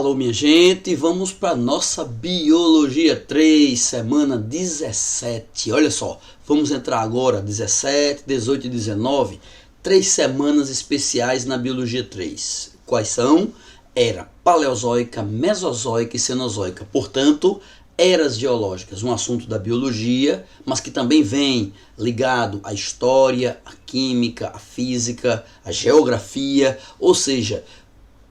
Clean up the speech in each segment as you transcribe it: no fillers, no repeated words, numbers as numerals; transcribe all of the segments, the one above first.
Alô, minha gente, vamos para nossa Biologia 3, semana 17. Olha só, vamos entrar agora 17, 18 e 19, 3 semanas especiais na Biologia 3. Quais são? Era Paleozoica, Mesozoica e Cenozoica. Portanto, eras geológicas, um assunto da biologia, mas que também vem ligado à história, à química, à física, à geografia, ou seja,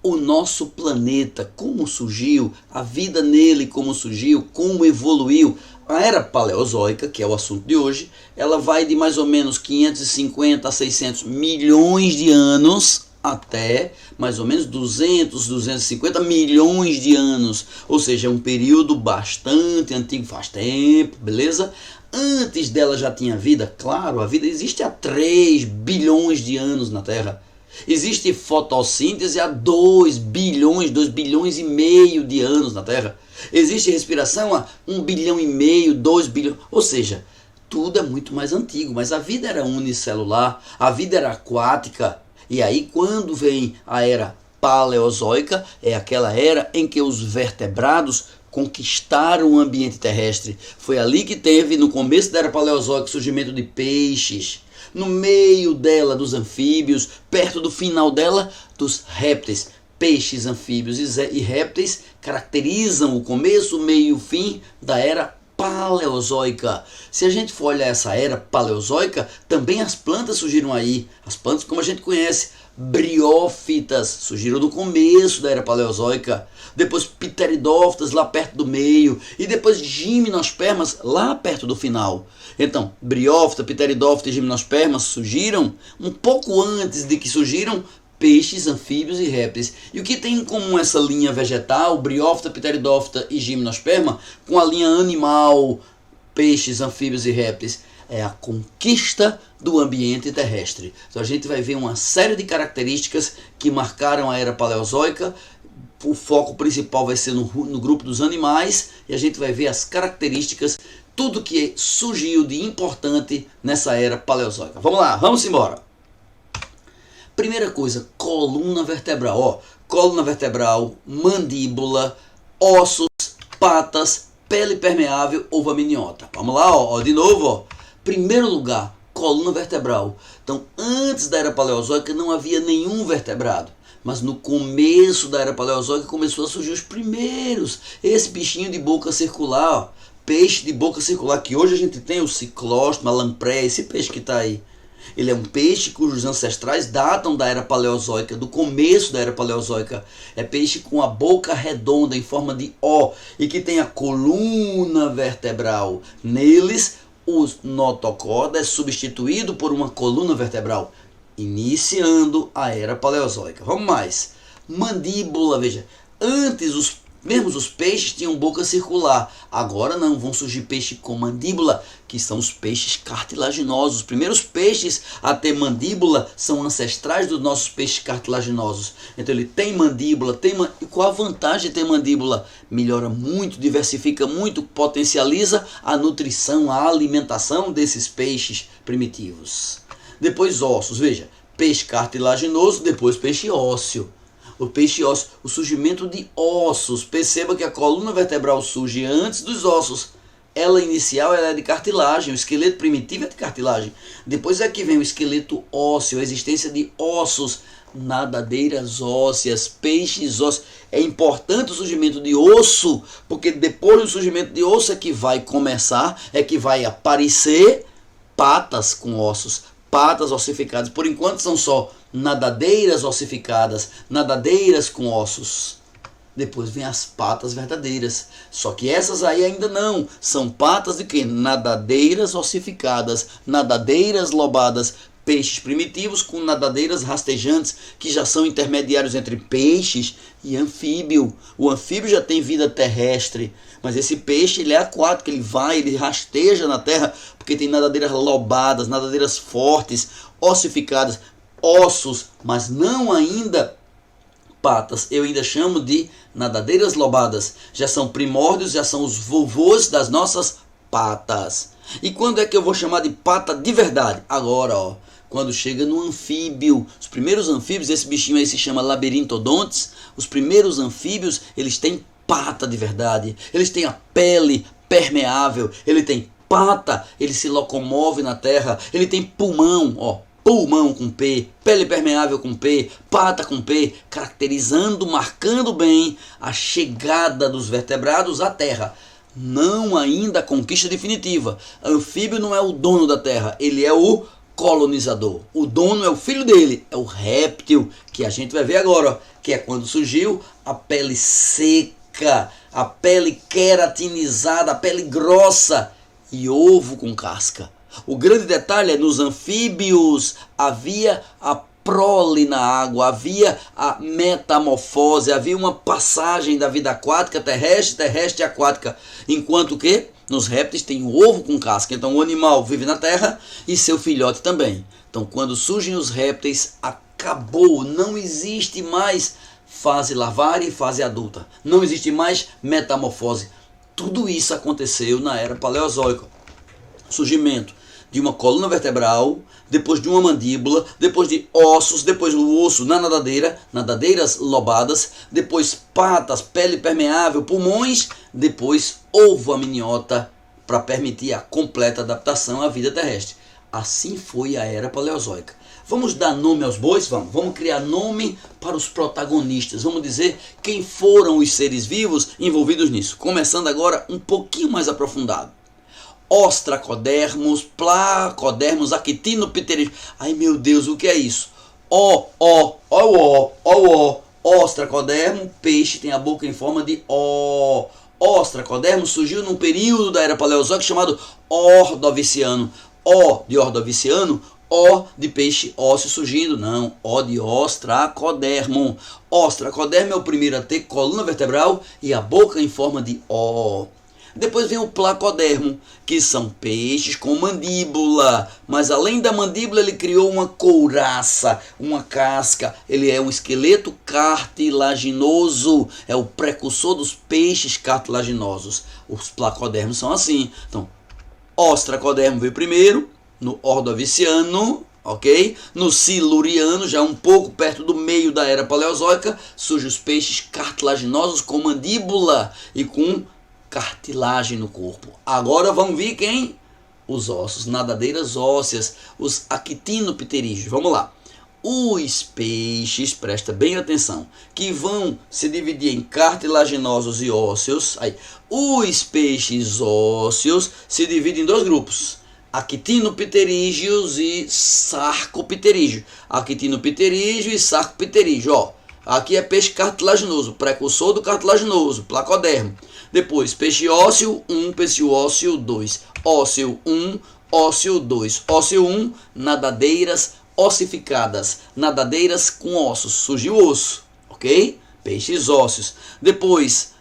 o nosso planeta, como surgiu, a vida nele, como surgiu, como evoluiu. A era paleozoica, que é o assunto de hoje, ela vai de mais ou menos 550 a 600 milhões de anos até mais ou menos 200, 250 milhões de anos. Ou seja, é um período bastante antigo, faz tempo, beleza? Antes dela já tinha vida? Claro, a vida existe há 3 bilhões de anos na Terra. Existe fotossíntese há 2 bilhões, 2 bilhões e meio de anos na Terra. Existe respiração há 1 bilhão e meio, 2 bilhões. Ou seja, tudo é muito mais antigo, mas a vida era unicelular, a vida era aquática. E aí quando vem a era paleozoica, é aquela era em que os vertebrados conquistaram o ambiente terrestre. Foi ali que teve, no começo da era paleozoica, o surgimento de peixes. No meio dela, dos anfíbios, perto do final dela, dos répteis. Peixes, anfíbios e répteis caracterizam o começo, o meio e o fim da era paleozoica. Se a gente for olhar essa era paleozoica, também as plantas surgiram aí. As plantas como a gente conhece, briófitas, surgiram no começo da era paleozoica. Depois pteridófitas lá perto do meio. E depois gimnospermas lá perto do final. Então, briófita, pteridófita e gimnospermas surgiram um pouco antes de que surgiram peixes, anfíbios e répteis. E o que tem em comum essa linha vegetal, briófita, pteridófita e gimnosperma, com a linha animal, peixes, anfíbios e répteis? É a conquista do ambiente terrestre. Então a gente vai ver uma série de características que marcaram a era paleozoica. O foco principal vai ser no grupo dos animais e a gente vai ver as características, tudo que surgiu de importante nessa era paleozoica. Vamos lá, vamos embora. Primeira coisa, coluna vertebral. Coluna vertebral, mandíbula, ossos, patas, pele permeável, ovaminiota. Vamos lá, de novo. Primeiro lugar, coluna vertebral. Então, antes da era paleozoica não havia nenhum vertebrado. Mas no começo da era paleozoica começou a surgir os primeiros. Esse bichinho de boca circular, peixe de boca circular, que hoje a gente tem o ciclóstomo, a lampreia, esse peixe que está aí. Ele é um peixe cujos ancestrais datam da era paleozoica, do começo da era paleozoica. É peixe com a boca redonda em forma de O e que tem a coluna vertebral. Neles, o notocorda é substituído por uma coluna vertebral, iniciando a era paleozoica. Vamos mais. Mandíbula, veja. Antes os peixes tinham boca circular. Agora não, vão surgir peixes com mandíbula, que são os peixes cartilaginosos. Os primeiros peixes a ter mandíbula são ancestrais dos nossos peixes cartilaginosos. Então ele tem mandíbula, e qual a vantagem de ter mandíbula? Melhora muito, diversifica muito, potencializa a nutrição, a alimentação desses peixes primitivos. Depois ossos, veja, peixe cartilaginoso, depois peixe ósseo. O peixe ósseo, o surgimento de ossos. Perceba que a coluna vertebral surge antes dos ossos. Ela inicial ela é de cartilagem, o esqueleto primitivo é de cartilagem. Depois é que vem o esqueleto ósseo, a existência de ossos, nadadeiras ósseas, peixes ósseos. É importante o surgimento de osso, porque depois do surgimento de osso é que vai começar, é que vai aparecer patas com ossos, patas ossificadas. Por enquanto são só nadadeiras ossificadas, nadadeiras com ossos. Depois vem as patas verdadeiras. Só que essas aí ainda não. São patas de quê? Nadadeiras ossificadas, nadadeiras lobadas. Peixes primitivos com nadadeiras rastejantes, que já são intermediários entre peixes e anfíbio. O anfíbio já tem vida terrestre, mas esse peixe ele é aquático, ele rasteja na terra, porque tem nadadeiras lobadas, nadadeiras fortes, ossificadas, ossos, mas não ainda patas. Eu ainda chamo de nadadeiras lobadas. Já são primórdios, já são os vovôs das nossas patas. E quando é que eu vou chamar de pata de verdade? Agora, Quando chega no anfíbio, os primeiros anfíbios, esse bichinho aí se chama labirintodontes, os primeiros anfíbios, eles têm pata de verdade, eles têm a pele permeável, ele tem pata, ele se locomove na terra, ele tem pulmão, ó, pulmão com P, pele permeável com P, pata com P, caracterizando, marcando bem a chegada dos vertebrados à terra. Não ainda a conquista definitiva. Anfíbio não é o dono da terra, ele é o colonizador. O dono é o filho dele, é o réptil, que a gente vai ver agora, ó, que é quando surgiu a pele seca, a pele queratinizada, a pele grossa e ovo com casca. O grande detalhe é nos anfíbios havia a prole na água, havia a metamorfose, havia uma passagem da vida aquática, terrestre, terrestre e aquática, enquanto que nos répteis tem o ovo com casca. Então o animal vive na terra e seu filhote também. Então quando surgem os répteis, acabou, não existe mais fase larvária e fase adulta, não existe mais metamorfose. Tudo isso aconteceu na era paleozoica. Surgimento de uma coluna vertebral, depois de uma mandíbula, depois de ossos, depois do osso na nadadeira, nadadeiras lobadas, depois patas, pele permeável, pulmões, depois ovo amniota para permitir a completa adaptação à vida terrestre. Assim foi a era paleozoica. Vamos dar nome aos bois? Vamos criar nome para os protagonistas. Vamos dizer quem foram os seres vivos envolvidos nisso. Começando agora um pouquinho mais aprofundado. Ostracodermos, Placodermos, Actinopterídeos. Ai meu Deus, o que é isso? Ostracodermo, peixe, tem a boca em forma de O. Ostracodermo surgiu num período da era paleozoica chamado Ordoviciano. O de Ordoviciano, O de peixe ósseo surgindo, não, O de Ostracodermo. Ostracodermo é o primeiro a ter coluna vertebral e a boca em forma de O. Depois vem o Placodermo, que são peixes com mandíbula, mas além da mandíbula ele criou uma couraça, uma casca, ele é um esqueleto cartilaginoso, é o precursor dos peixes cartilaginosos. Os Placodermos são assim. Então, Ostracodermo veio primeiro, no Ordoviciano, ok? No Siluriano, já um pouco perto do meio da era paleozoica, surgem os peixes cartilaginosos com mandíbula e com cartilagem no corpo. Agora vamos ver quem? Os ossos, nadadeiras ósseas, os actinopterídeos. Vamos lá. Os peixes, presta bem atenção, que vão se dividir em cartilaginosos e ósseos. Aí, os peixes ósseos se dividem em dois grupos: actinopterídeos e sarcopterídeos. Actinopterídeo e sarcopterídeo. Ó, aqui é peixe cartilaginoso, precursor do cartilaginoso, Placodermo. Depois, peixe ósseo 1, peixe ósseo 2. Ósseo 1, ósseo 2. Ósseo 1, nadadeiras ossificadas. Nadadeiras com ossos. Surgiu osso, ok? Peixes ósseos. Depois,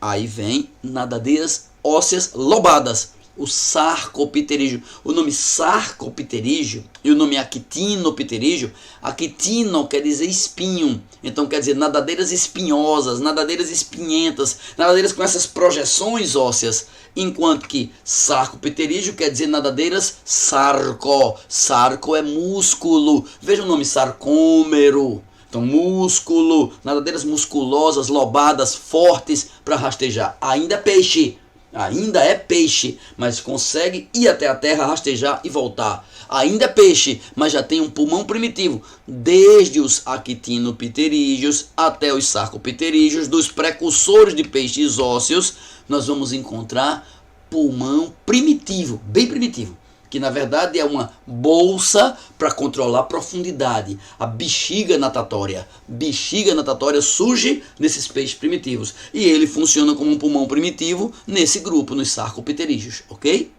aí vem nadadeiras ósseas lobadas. O sarcopterídeo. O nome sarcopterídeo e o nome actinopterídeo. Actino quer dizer espinho. Então quer dizer nadadeiras espinhosas, nadadeiras espinhentas, nadadeiras com essas projeções ósseas. Enquanto que sarcopterídeo quer dizer nadadeiras sarco. Sarco é músculo. Veja o nome sarcômero. Então músculo, nadadeiras musculosas, lobadas, fortes para rastejar. Ainda é peixe. Ainda é peixe, mas consegue ir até a terra, rastejar e voltar. Ainda é peixe, mas já tem um pulmão primitivo. Desde os actinopterídeos até os sarcopterídeos, dos precursores de peixes ósseos, nós vamos encontrar pulmão primitivo, bem primitivo, que na verdade é uma bolsa para controlar a profundidade, a bexiga natatória. Bexiga natatória surge nesses peixes primitivos e ele funciona como um pulmão primitivo nesse grupo, nos sarcopterídeos, ok?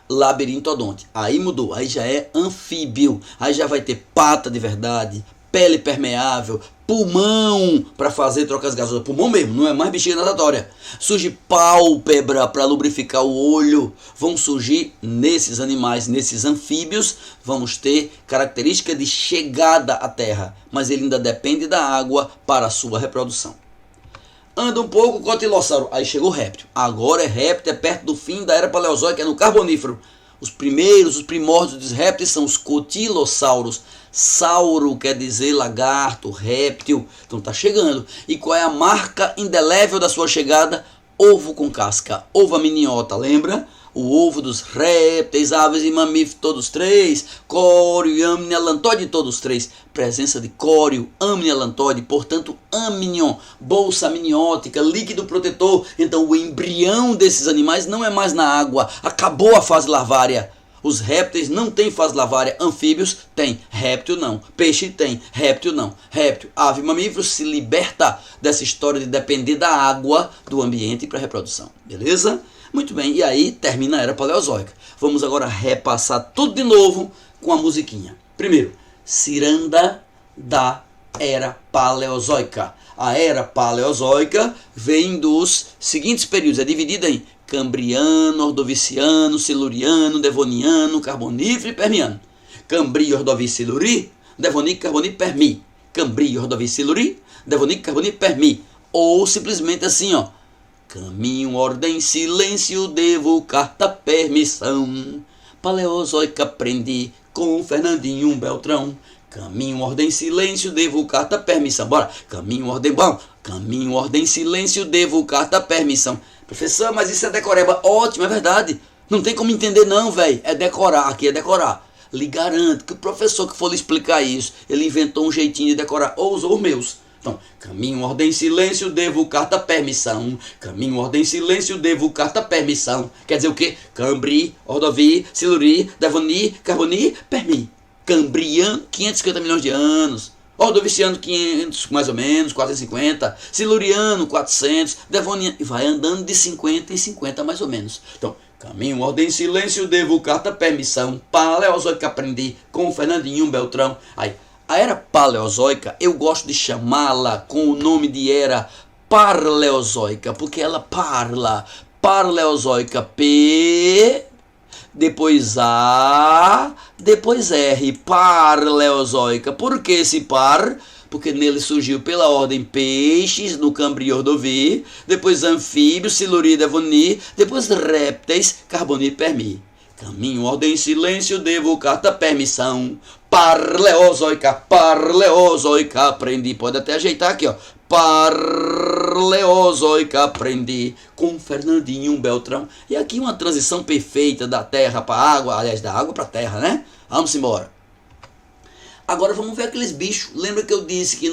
Labirintodonte, aí mudou, aí já é anfíbio, aí já vai ter pata de verdade, pele permeável, pulmão para fazer trocas gasosas, pulmão mesmo, não é mais bexiga natatória. Surge pálpebra para lubrificar o olho. Vão surgir nesses animais, nesses anfíbios, vamos ter característica de chegada à terra, mas ele ainda depende da água para a sua reprodução. Anda um pouco o cotilossauro, aí chegou o réptil. Agora é réptil, é perto do fim da era paleozoica, é no Carbonífero. Os primeiros, os primórdios dos répteis são os cotilossauros. Sauro quer dizer lagarto, réptil. Então está chegando. E qual é a marca indelével da sua chegada? Ovo com casca, ovo amniota, lembra? O ovo dos répteis, aves e mamíferos, todos três, córeo e amnialantóide, todos três. Presença de córeo, amnialantóide, portanto, amnion, bolsa amniótica, líquido protetor. Então, o embrião desses animais não é mais na água, acabou a fase larvária. Os répteis não têm fase larvária, anfíbios têm, réptil não, peixe tem, réptil não. Réptil, ave e mamífero se liberta dessa história de depender da água do ambiente para reprodução, beleza? Muito bem, e aí termina a Era Paleozoica. Vamos agora repassar tudo de novo com a musiquinha. Primeiro, ciranda da Era Paleozoica. A Era Paleozoica vem dos seguintes períodos, é dividida em Cambriano, Ordoviciano, Siluriano, Devoniano, Carbonífero e Permiano. Cambrio, Ordovício, Siluri, Devonico, Carbonífero, Permi. Cambrio, Ordovício, Siluri, Devonico, Carbonífero, Permi. Ou simplesmente assim, ó. Caminho, ordem, silêncio, devo carta, permissão. Paleozoica aprendi com Fernandinho Beltrão. Caminho, ordem, silêncio, devo carta, permissão. Bora. Caminho, ordem, bom. Caminho, ordem, silêncio, devo carta, permissão. Professor, mas isso é decoreba. Ótimo, é verdade. Não tem como entender não, velho. É decorar, aqui é decorar. Lhe garanto que o professor que for lhe explicar isso, ele inventou um jeitinho de decorar, ou usou os meus. Então, caminho, ordem, silêncio, devo carta, permissão. Caminho, ordem, silêncio, devo carta, permissão. Quer dizer o quê? Cambri, Ordovi, Siluri, Devoni, Carboni, Permi. Cambriano, 550 milhões de anos. Ordoviciano, 500, mais ou menos, 450. Siluriano, 400. Devoniano, e vai andando de 50 em 50 mais ou menos. Então, caminho, ordem, silêncio, devo carta, permissão. Paleozoica aprendi com Fernandinho Beltrão. Aí, a Era Paleozoica, eu gosto de chamá-la com o nome de Era Parleozoica, porque ela parla. Parleozoica, P, depois A, depois R, Parleozoica. Por que esse par? Porque nele surgiu pela ordem peixes, no Cambrio, Ordovi, depois anfíbios, Siluri, Devoni, depois répteis, Carboni, Permi. Caminho, ordem, silêncio, devo carta, permissão. Parleozoica, Parleozoica, aprendi. Pode até ajeitar aqui, ó. Parleozoica, aprendi com Fernandinho Beltrão. E aqui uma transição perfeita da terra para a água, aliás, da água para a terra, né? Vamos embora. Agora vamos ver aqueles bichos. Lembra que eu disse que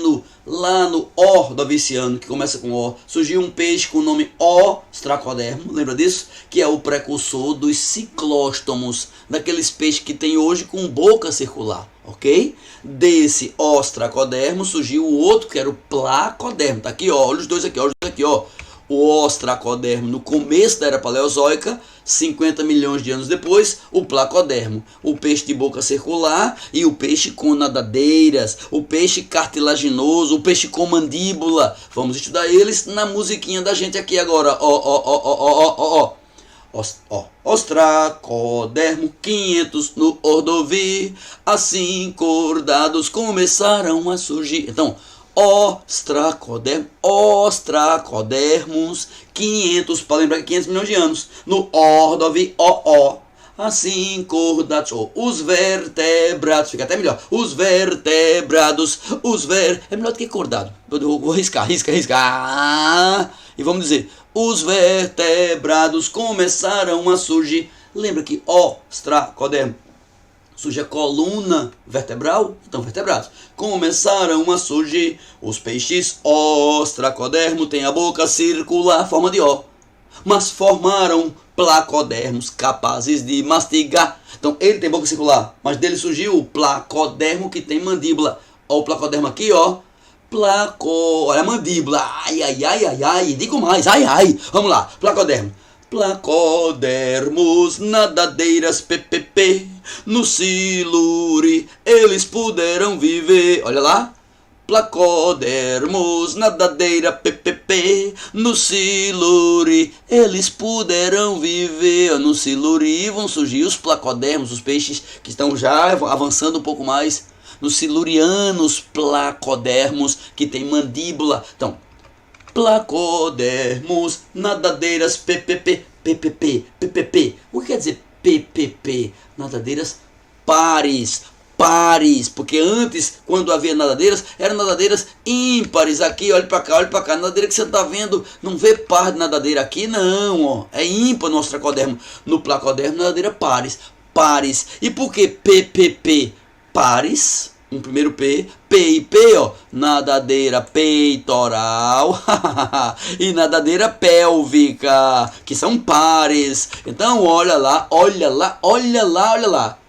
lá no Ordoviciano, que começa com O, surgiu um peixe com o nome Ostracodermo, lembra disso? Que é o precursor dos ciclóstomos, daqueles peixes que tem hoje com boca circular, ok? Desse Ostracodermo surgiu o outro que era o Placodermo. Tá aqui, ó, olha os dois aqui, ó. O Ostracodermo no começo da Era Paleozoica, 50 milhões de anos depois, o Placodermo, o peixe de boca circular e o peixe com nadadeiras, o peixe cartilaginoso, o peixe com mandíbula. Vamos estudar eles na musiquinha da gente aqui agora. Ostracodermo, 500 no Ordovi, assim cordados começaram a surgir. Então, Ostracodermos, 500, para lembrar que 500 milhões de anos, no Ordovi, assim cordados, os vertebrados, fica até melhor, os vertebrados, é melhor do que cordado, eu vou riscar, e vamos dizer, os vertebrados começaram a surgir. Lembra que Ostracodermo surge a coluna vertebral, então vertebrados. Começaram a surgir os peixes Ostracodermo, tem a boca circular, forma de O, mas formaram placodermos capazes de mastigar. Então ele tem boca circular, mas dele surgiu o placodermo que tem mandíbula. Ó o placodermo aqui, ó. Olha a mandíbula. Ai. Digo mais, ai. Vamos lá, placodermo. Placodermos, nadadeiras, PPP, no Siluri eles puderam viver. Olha lá. Placodermos, nadadeira, PPP, no Siluri eles puderam viver. No Siluri vão surgir os placodermos, os peixes que estão já avançando um pouco mais. Nos silurianos, placodermos, que tem mandíbula. Então, placodermos, nadadeiras, PPP. O que quer dizer PPP, nadadeiras pares. Pares, porque antes, quando havia nadadeiras, eram nadadeiras ímpares. Aqui, olha para cá, nadadeira que você está vendo, não vê par de nadadeira aqui, não, ó, é ímpar no ostracodermo. No placodermo, nadadeira pares, pares. E por que PPP? Pares, um primeiro P, P e P, ó, nadadeira peitoral e nadadeira pélvica, que são pares. Então, olha lá, olha lá, olha lá, olha lá.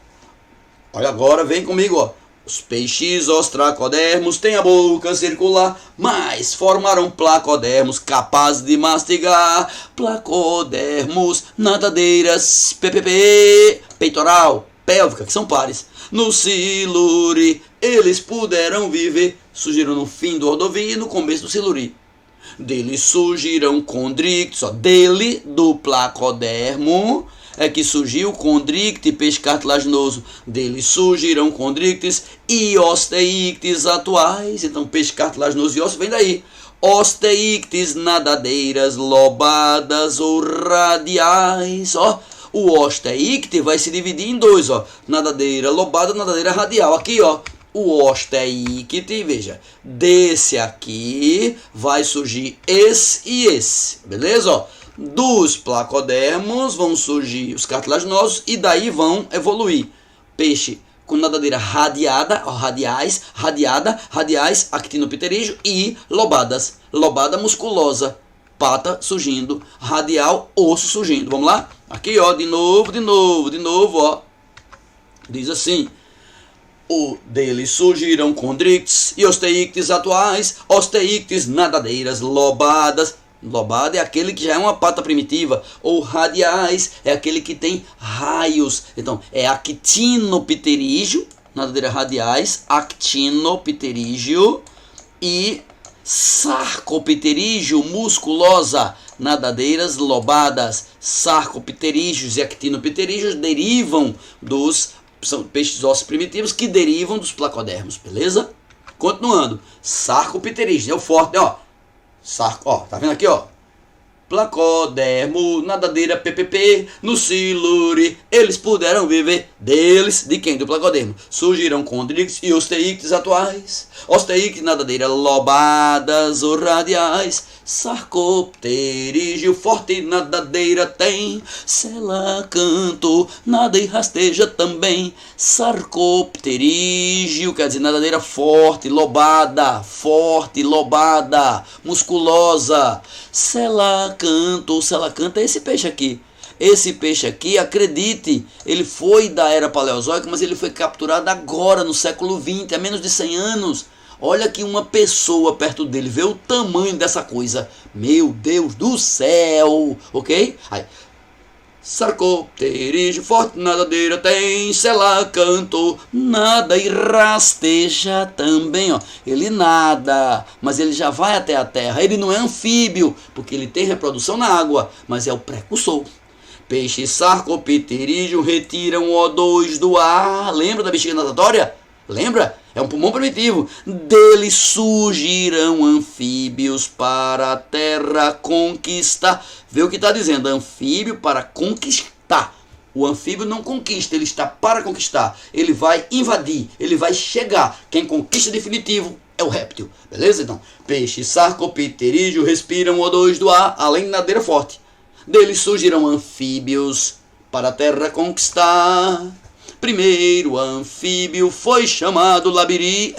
Olha agora, vem comigo, ó. Os peixes ostracodermos têm a boca circular, mas formaram placodermos capazes de mastigar. Placodermos, nadadeiras, PPP, peitoral, pélvica, que são pares. No siluri, eles puderam viver. Surgiram no fim do ordovio e no começo do siluri. Dele surgiram condrictos, ó. Dele, do placodermo, é que surgiu condricte, peixe cartilaginoso. Dele surgiram condrictes e osteíctes atuais. Então, peixe cartilaginoso e osso vem daí. Osteíctes, nadadeiras lobadas ou radiais. Ó, o osteícte vai se dividir em dois, ó. Nadadeira lobada, nadadeira radial. Aqui, ó, o osteícte, veja, desse aqui vai surgir esse e esse, beleza? Ó, dos placodermos vão surgir os cartilaginosos e daí vão evoluir peixe com nadadeira radiada, ó, radiais, actinopterígio e lobadas, lobada musculosa, pata surgindo, radial, osso surgindo. Vamos lá? Aqui, ó, de novo, ó. Diz assim: o deles surgiram condrictes e osteíctes atuais, osteíctes, nadadeiras lobadas. Lobada é aquele que já é uma pata primitiva, ou radiais é aquele que tem raios. Então, é actinopterígio, nadadeira radiais, actinopterígio e sarcopterígio, musculosa, nadadeiras lobadas. Sarcopterígios e actinopterígios derivam dos, são peixes ossos primitivos que derivam dos placodermos, beleza? Continuando, sarcopterígio, é o forte, ó. Ó, tá vendo aqui, ó? Placodermo, nadadeira PPP, no siluri, eles puderam viver deles, de quem? Do placodermo. Surgiram condrictes e osteíctes atuais, osteíctes, nadadeira lobadas ou radiais, sarcopterígio, forte nadadeira tem, sela canto, nada e rasteja também, sarcopterígio, quer dizer, nadadeira forte, lobada, musculosa, sela canto é esse peixe aqui. Esse peixe aqui, acredite, ele foi da era paleozoica, mas ele foi capturado agora, no século XX, há menos de 100 anos. Olha que uma pessoa perto dele, vê o tamanho dessa coisa. Meu Deus do céu, ok? Aí, sarcopterígio, forte nadadeira tem, sela canto, nada e rasteja também, ó. Ele nada, mas ele já vai até a terra. Ele não é anfíbio, porque ele tem reprodução na água, mas é o precursor. Peixe sarcopterígio retiram O2 do ar. Lembra da bexiga natatória? Lembra? É um pulmão primitivo. Dele surgirão anfíbios para a terra conquistar. Vê o que está dizendo, anfíbio para conquistar. O anfíbio não conquista, ele está para conquistar. Ele vai invadir, ele vai chegar. Quem conquista definitivo é o réptil. Beleza? Então, peixe sarcopterígio respiram O2 do ar, além de nadadeira forte. Deles surgirão anfíbios para a terra conquistar. Primeiro anfíbio foi chamado labiri,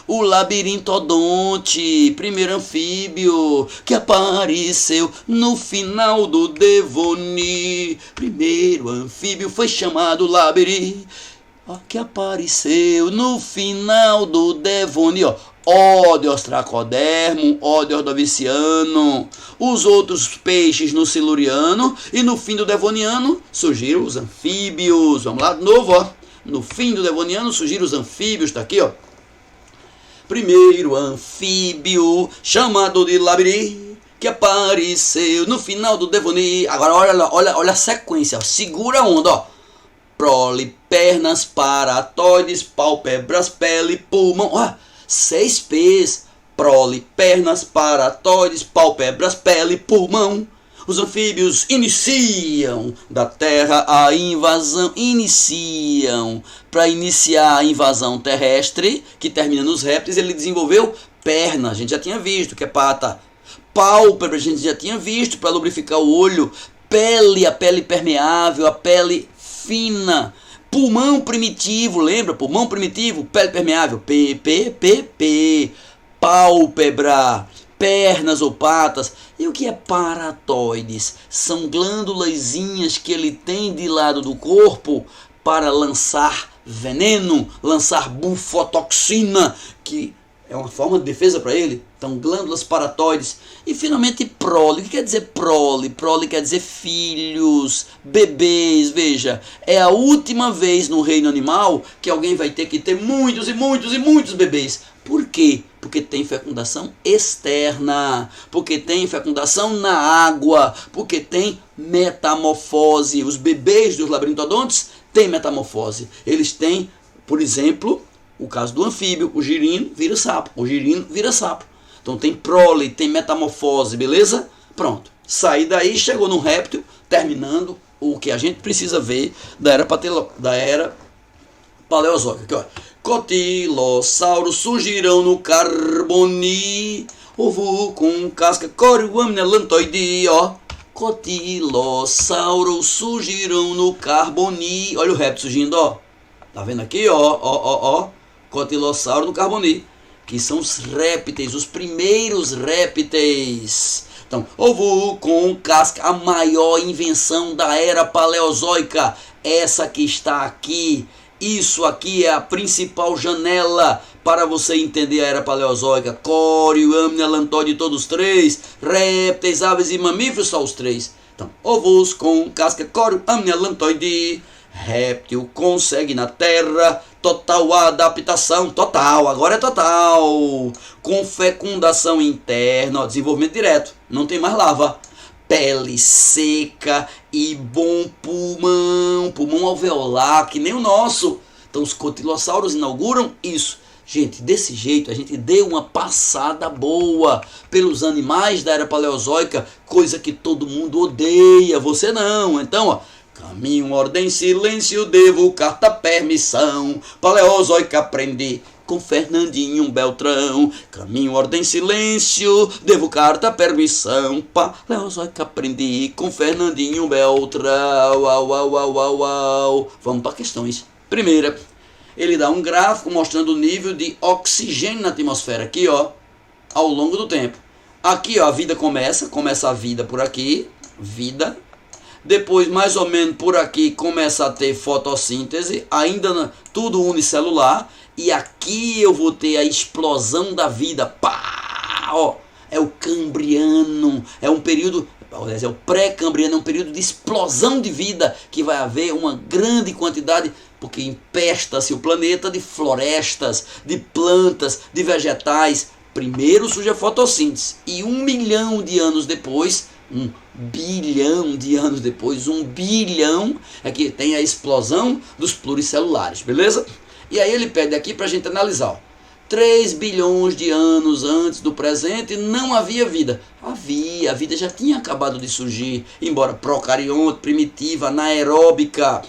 o labirintodonte, primeiro anfíbio que apareceu no final do Devoni. Primeiro anfíbio foi chamado labiri, que apareceu no final do Devoni, ó. O de ostracodermo, O de ordoviciano, os outros peixes no siluriano e no fim do devoniano surgiram os anfíbios. Vamos lá de novo, ó. No fim do devoniano surgiram os anfíbios, tá aqui, ó. Primeiro anfíbio chamado de labiri que apareceu no final do Devoni. Agora olha a sequência, ó. Segura a onda, ó. Prole, pernas, paratóides, pálpebras, pele, pulmão, ó. 6 P's, prole, pernas, paratóides, pálpebras, pele, pulmão. Os anfíbios iniciam da Terra a invasão. Para iniciar a invasão terrestre, que termina nos répteis, ele desenvolveu perna, a gente já tinha visto, que é pata. Pálpebra, a gente já tinha visto, para lubrificar o olho. Pele, a pele permeável, a pele fina. Pulmão primitivo, lembra? Pulmão primitivo, pele permeável. P. Pálpebra. Pernas ou patas. E o que é paratóides? São glândulazinhas que ele tem de lado do corpo para lançar veneno, lançar bufotoxina, que é uma forma de defesa para ele. Então, glândulas paratóides. E finalmente prole. O que quer dizer prole? Prole quer dizer filhos, bebês. Veja, é a última vez no reino animal que alguém vai ter que ter muitos e muitos e muitos bebês. Por quê? Porque tem fecundação externa, porque tem fecundação na água, porque tem metamorfose. Os bebês dos labirintodontes têm metamorfose. Eles têm, por exemplo, o caso do anfíbio, o girino vira sapo, o girino vira sapo. Então tem prole, tem metamorfose, beleza? Pronto. Saí daí, chegou no réptil, terminando o que a gente precisa ver da era paleozoica. Aqui, ó. Cotilossauros surgirão no Carboni, ovo com casca corioamnialantoide, ó. Cotilossauros surgirão no Carboni. Olha o réptil surgindo, ó. Tá vendo aqui, ó. Cotilossauro no Carboni, que são os répteis, os primeiros répteis. Então, ovo com casca, a maior invenção da era paleozoica, essa que está aqui. Isso aqui é a principal janela para você entender a era paleozoica. Corioamnialantoide, todos três. Répteis, aves e mamíferos, só os três. Então, ovos com casca corioamnialantoide. Réptil consegue na Terra total adaptação. Total, agora é total. Com fecundação interna, ó, desenvolvimento direto. Não tem mais lava. Pele seca e bom pulmão alveolar, que nem o nosso. Então os cotilossauros inauguram isso. Gente, desse jeito a gente deu uma passada boa pelos animais da era paleozoica, coisa que todo mundo odeia, você não. Então, ó, caminho, ordem, silêncio, devo carta, permissão, paleozoica aprendi com Fernandinho Beltrão. Caminho, ordem, silêncio, devo carta, permissão, paleozoica aprendi com Fernandinho Beltrão. Vamos para questões. Primeira, ele dá um gráfico mostrando o nível de oxigênio na atmosfera aqui, ó, ao longo do tempo. Aqui, ó, a vida começa a vida por aqui, vida. Depois, mais ou menos por aqui, começa a ter fotossíntese, ainda tudo unicelular. E aqui eu vou ter a explosão da vida. Pá! Ó, é o Cambriano, é um período, é o pré-Cambriano, é um período de explosão de vida, que vai haver uma grande quantidade, porque empesta-se o planeta de florestas, de plantas, de vegetais. Primeiro surge a fotossíntese, e 1 milhão de anos depois, 1 bilhão de anos depois, 1 bilhão, é que tem a explosão dos pluricelulares, beleza? E aí ele pede aqui para a gente analisar, ó. 3 bilhões de anos antes do presente não havia vida. Havia, a vida já tinha acabado de surgir, embora procarionte, primitiva, anaeróbica.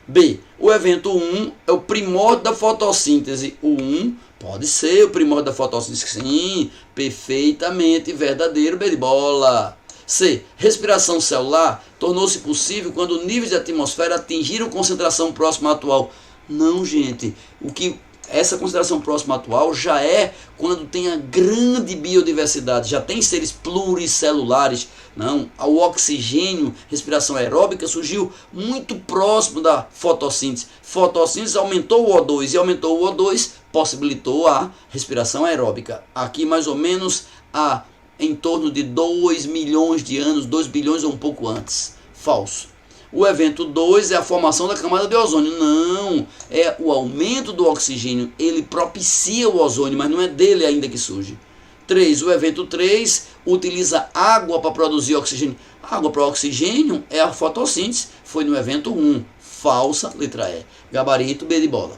B, o evento 1 é o primórdio da fotossíntese. O 1 pode ser o primórdio da fotossíntese, sim, perfeitamente verdadeiro, B de bola. C, respiração celular tornou-se possível quando níveis de atmosfera atingiram concentração próxima à atual. Não, gente, essa consideração próxima atual já é quando tem a grande biodiversidade, já tem seres pluricelulares. Não, o oxigênio, respiração aeróbica, surgiu muito próximo da fotossíntese. Fotossíntese aumentou o O2 e aumentou o O2, possibilitou a respiração aeróbica. Aqui mais ou menos em torno de 2 milhões de anos, 2 bilhões ou um pouco antes. Falso. O evento 2 é a formação da camada de ozônio. Não, é o aumento do oxigênio. Ele propicia o ozônio, mas não é dele ainda que surge. 3. O evento 3 utiliza água para produzir oxigênio. Água para oxigênio é a fotossíntese. Foi no evento 1. Falsa, letra E. Gabarito, B de bola.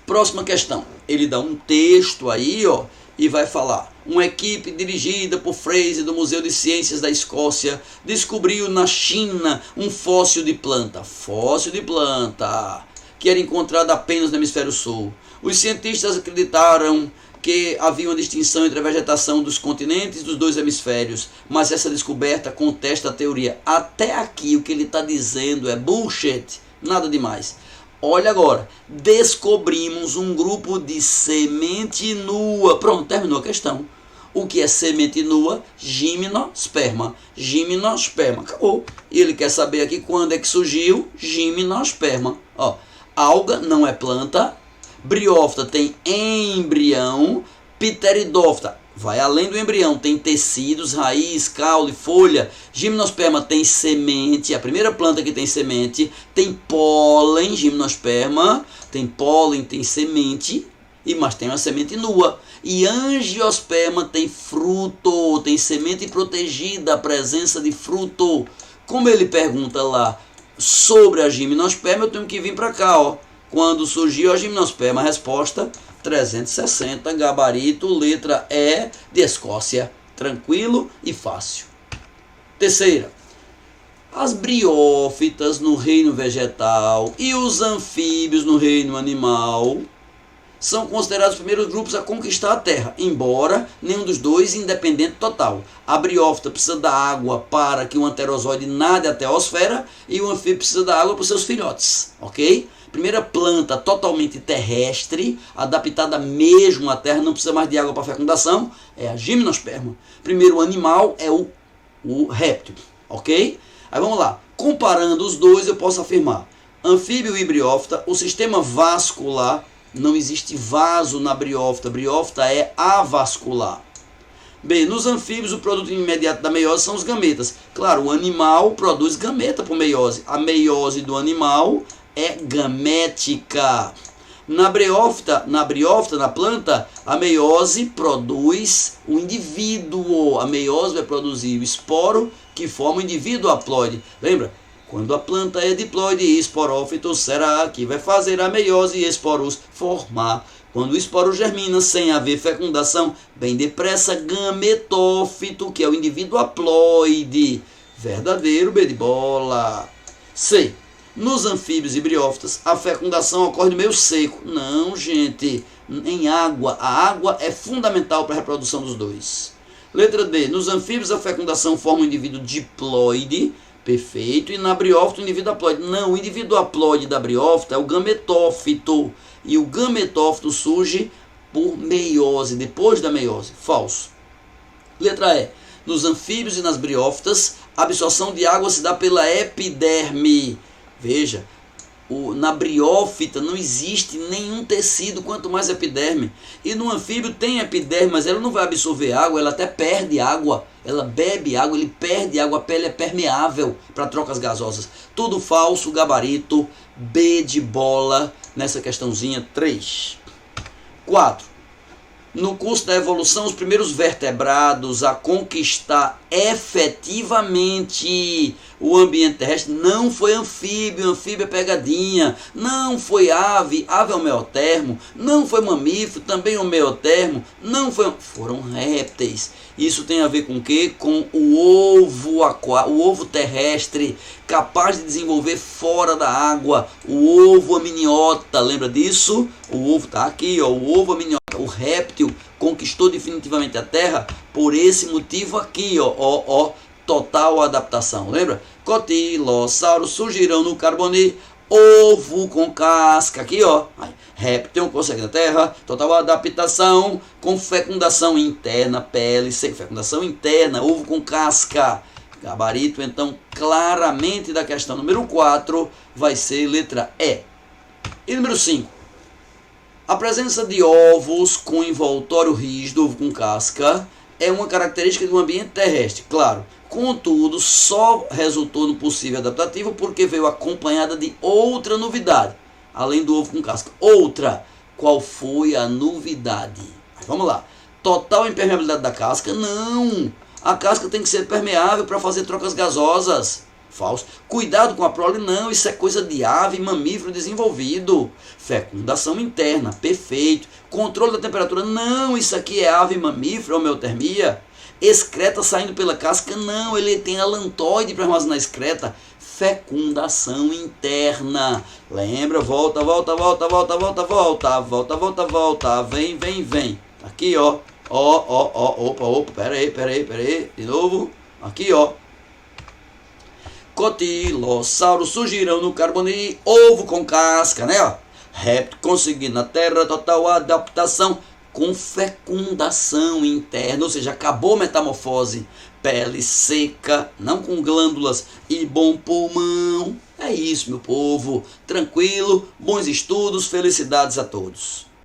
Próxima questão. Ele dá um texto aí, ó, e vai falar: uma equipe dirigida por Fraser do Museu de Ciências da Escócia descobriu na China um fóssil de planta. Fóssil de planta que era encontrado apenas no hemisfério sul. Os cientistas acreditaram que havia uma distinção entre a vegetação dos continentes dos dois hemisférios, mas essa descoberta contesta a teoria. Até aqui o que ele está dizendo é bullshit, nada demais. Olha agora, descobrimos um grupo de semente nua. Pronto, terminou a questão. O que é semente nua? Gimnosperma. Gimnosperma, acabou. E ele quer saber aqui quando é que surgiu gimnosperma. Ó, alga não é planta. Briófita tem embrião. Pteridófita vai além do embrião, tem tecidos, raiz, caule, folha. Gimnosperma tem semente, a primeira planta que tem semente. Tem pólen, gimnosperma, tem pólen, tem semente, mas tem uma semente nua. E angiosperma tem fruto, tem semente protegida, a presença de fruto. Como ele pergunta lá sobre a gimnosperma, eu tenho que vir para cá, ó. Quando surgiu a gimnosperma, a resposta 360, gabarito, letra E de Escócia. Tranquilo e fácil. Terceira, as briófitas no reino vegetal e os anfíbios no reino animal são considerados os primeiros grupos a conquistar a Terra, embora nenhum dos dois independente total. A briófita precisa da água para que o anterozoide nade até a atmosfera e o anfíbio precisa da água para os seus filhotes, ok? Primeira planta totalmente terrestre, adaptada mesmo à terra, não precisa mais de água para fecundação, é a gimnosperma. Primeiro animal é o réptil, ok? Aí vamos lá, comparando os dois eu posso afirmar, anfíbio e briófita, o sistema vascular, não existe vaso na briófita, briófita é avascular. Bem, nos anfíbios o produto imediato da meiose são os gametas. Claro, o animal produz gameta por meiose, a meiose do animal é gamética. Na briófita, na planta, a meiose produz o indivíduo. A meiose vai produzir o esporo que forma o indivíduo haploide. Lembra? Quando a planta é diploide e esporófito, será que vai fazer a meiose e esporos formar. Quando o esporo germina sem haver fecundação, bem depressa gametófito, que é o indivíduo haploide. Verdadeiro, B de bola. C. Nos anfíbios e briófitas, a fecundação ocorre no meio seco. Não, gente, em água. A água é fundamental para a reprodução dos dois. Letra D. Nos anfíbios, a fecundação forma um indivíduo diploide. Perfeito. E na briófita, o indivíduo haploide. Não, o indivíduo haploide da briófita é o gametófito. E o gametófito surge por meiose, depois da meiose. Falso. Letra E. Nos anfíbios e nas briófitas, a absorção de água se dá pela epiderme. Veja, na briófita não existe nenhum tecido, quanto mais epiderme. E no anfíbio tem epiderme, mas ela não vai absorver água, ela até perde água. Ela bebe água, ele perde água, a pele é permeável para trocas gasosas. Tudo falso, gabarito, B de bola, nessa questãozinha 3. 4. No curso da evolução, os primeiros vertebrados a conquistar efetivamente o ambiente terrestre não foi anfíbio, anfíbio é pegadinha, não foi ave, ave é o meotermo, não foi mamífero, também é o meotermo, não foi, foram répteis. Isso tem a ver com o quê? Com o ovo terrestre, capaz de desenvolver fora da água, o ovo amniota, lembra disso? O ovo está aqui, ó, o ovo amniota. O réptil conquistou definitivamente a Terra por esse motivo aqui, ó, total adaptação. Lembra? Cotilossauros surgirão no Carbonífero, ovo com casca, aqui, ó. Réptil consegue na Terra, total adaptação com fecundação interna, pele, sem fecundação interna, ovo com casca. Gabarito, então, claramente da questão número 4 vai ser letra E. E número 5. A presença de ovos com envoltório rígido, ovo com casca, é uma característica do ambiente terrestre, claro. Contudo, só resultou no possível adaptativo porque veio acompanhada de outra novidade, além do ovo com casca. Outra, qual foi a novidade? Vamos lá. Total impermeabilidade da casca? Não. A casca tem que ser permeável para fazer trocas gasosas. Falso. Cuidado com a prole, não, isso é coisa de ave, mamífero desenvolvido. Fecundação interna, perfeito. Controle da temperatura, não, isso aqui é ave, mamífero, homeotermia. Excreta saindo pela casca, não, ele tem alantoide para armazenar excreta. Fecundação interna. Lembra? Volta, volta, volta, volta, volta, volta, volta, volta, volta, vem, vem, vem. Aqui, ó. Opa, pera aí, de novo. Aqui, ó. Cotilossauro surgirão no Carbonite, ovo com casca, né, ó. Réptil conseguindo na Terra total adaptação com fecundação interna, ou seja, acabou a metamorfose. Pele seca, não com glândulas e bom pulmão. É isso, meu povo. Tranquilo, bons estudos, felicidades a todos.